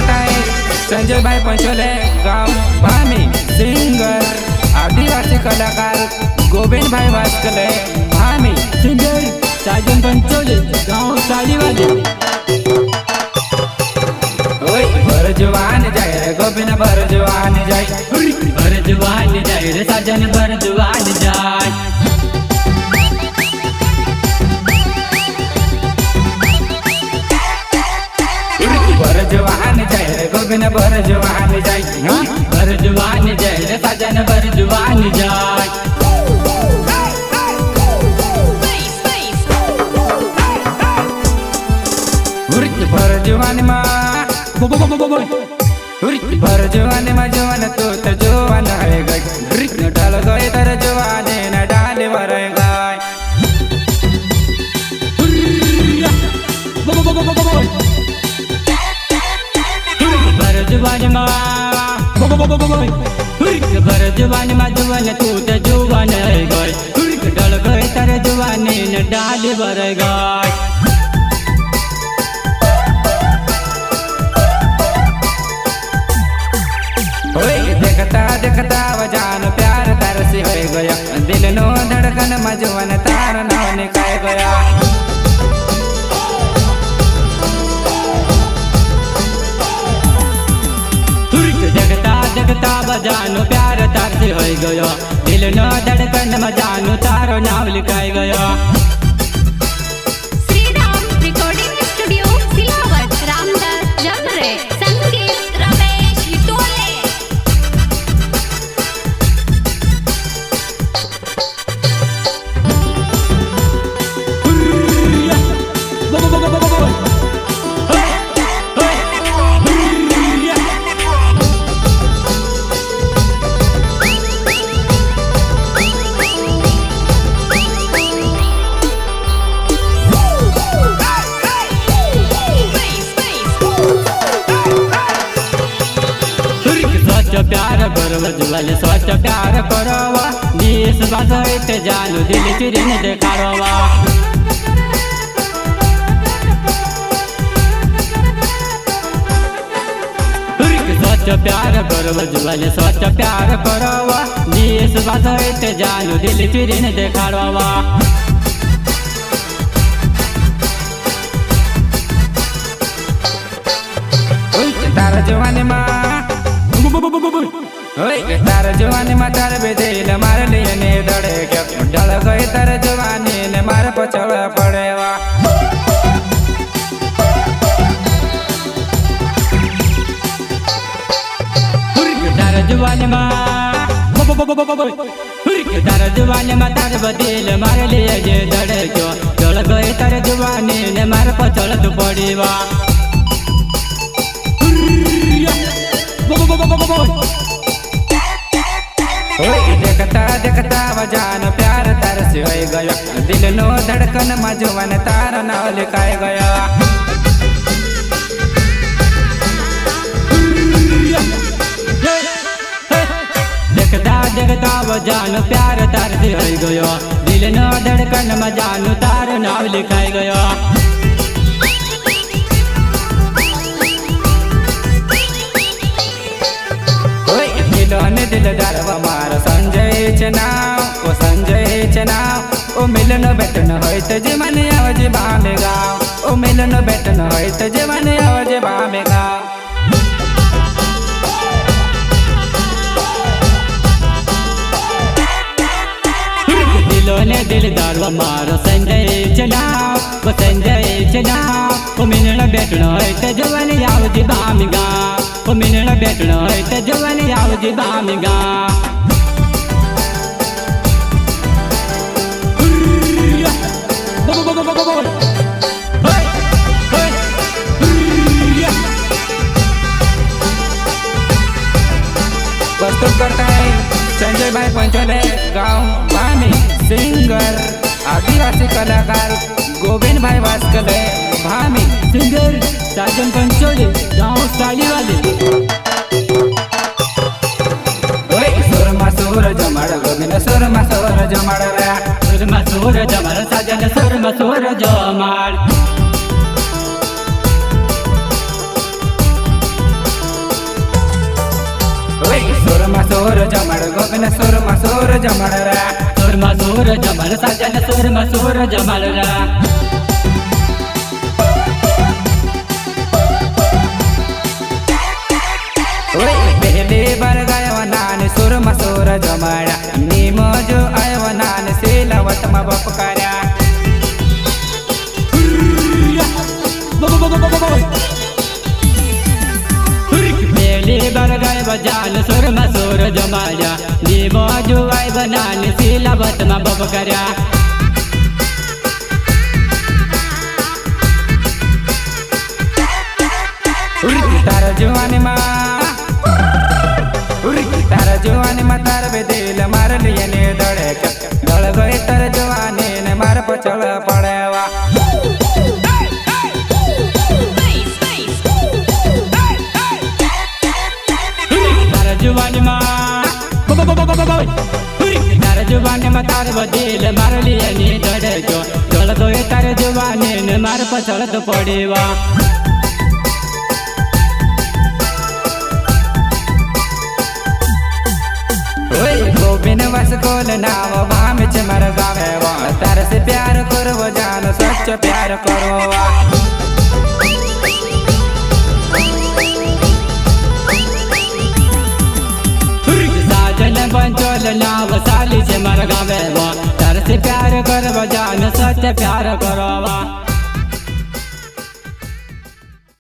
करता है संजय भाई पंचोले गाँव भामी सिंगर आदिवासी कलाकार गोविंद भाई वास्कले भामी सिंगर साजन पंचोले गाँव सालीवाले भर जवान जाय रे गोविंद भर जवान जाय भर जवान जाय रे साजन भर जवान जाय भर जवान जाय रे गोविंद भर जवान जाय भर जवान जाय रे साजन भर जवान जाय भर जवान मा भर जवान मा जवान तो जवान है गई ढल गए तर जवान न डाल भर गए भर जवान मा भर जवान मा जवान तू जवान है गई ढल गए तर जवान न डाल भर गए देखता देखता वजान प्यार तार से हो गया दिल नो धड़कन मजवन तार नाव निकाय गया देखता देखता वजान प्यार तार से हो गया दिल नो धड़कन मजान तारो नाव लिखाई गया प्यार करवा जुवाले स्वच्छ प्यार करवा देश बाजत जानू दिल चिरिन देखावा स्वच्छ प्यार करवा जुवाले स्वच्छ प्यार करवा देश बाजत जानू दिल चिरिन देखावा तार जवान मा तार जवानी में तार बेदिल मार लिए ने दड़े के ढल गए तार जवानी ने मार पछड़ पड़ेवा तार जवानी में तार जवानी में तार बेदिल मार लिए जे दड़े के ढल गए तार जवानी ने मार पछड़ तो पड़ेवा देखता देखता वजान प्यार तार से हो गया दिल नो धड़कन मजवन तार नाव लिखाए गया देखता देखता वजान प्यार तार से हो गया दिल नो धड़कन मजान तार नाव लिखाए गया दिलोने दिलदार मार संजय चनाव ओ संजय चनाव ओ मिलन बेटन होय त जीवन आवाज बामे गाव ओ मिलन बेटन होय त जीवन आवाज बामे गाव दिलोने दिलदार मार संजय चनाव ओ संजय चनाव ओ मिलन बेटन होय त जीवन आवाज बामे गाव ओ मिलन बेटन होय त जवान आवाज बामे गाव प्रस्तुत करता है संजय भाई पंचोले गाँव भामी सिंगर आदिवासी कलाकार गोविंद भाई वास्कले भामी सिंगर साजन पंचोले गाँव सालीवाले सुर जमाड़ गोविंद सुर जमाड़ साजन सुर जमाड़ સુર જમણ ગોપીને સુર જમણ રા સુરમાં સુર જમલ સજન સુરમાં સુર જમલ રા પહેલી વાર ગાયો નાની સુરમાં સુર જમાડ્યા નીમો જો આવ્યો નાની શીલવતમાં બપકાર્યા પહેલી વાર ગાય બજાન સુરમાં સુર જમાડ્યા દીવો જુવાય બનાને સિલાવતમાં બબ કર્યા તારા જુવાનીમાં તાર બે દિલ માર લીને દળે દળ ગઈ તાર જવાની ને માર પછળ પડેવા તારા જુવાનીમાં તાર બદીલ માર લીને દળે જો દળ ગઈ તાર જવાની ને માર પછળ તો પડેવા गोविंद बस कोल नाम भाम च मर गावे तार से प्यार करो जान सच प्यार करो साजन बंचोल नाव साली से मर गावे तार से प्यार करो जान सच प्यार करो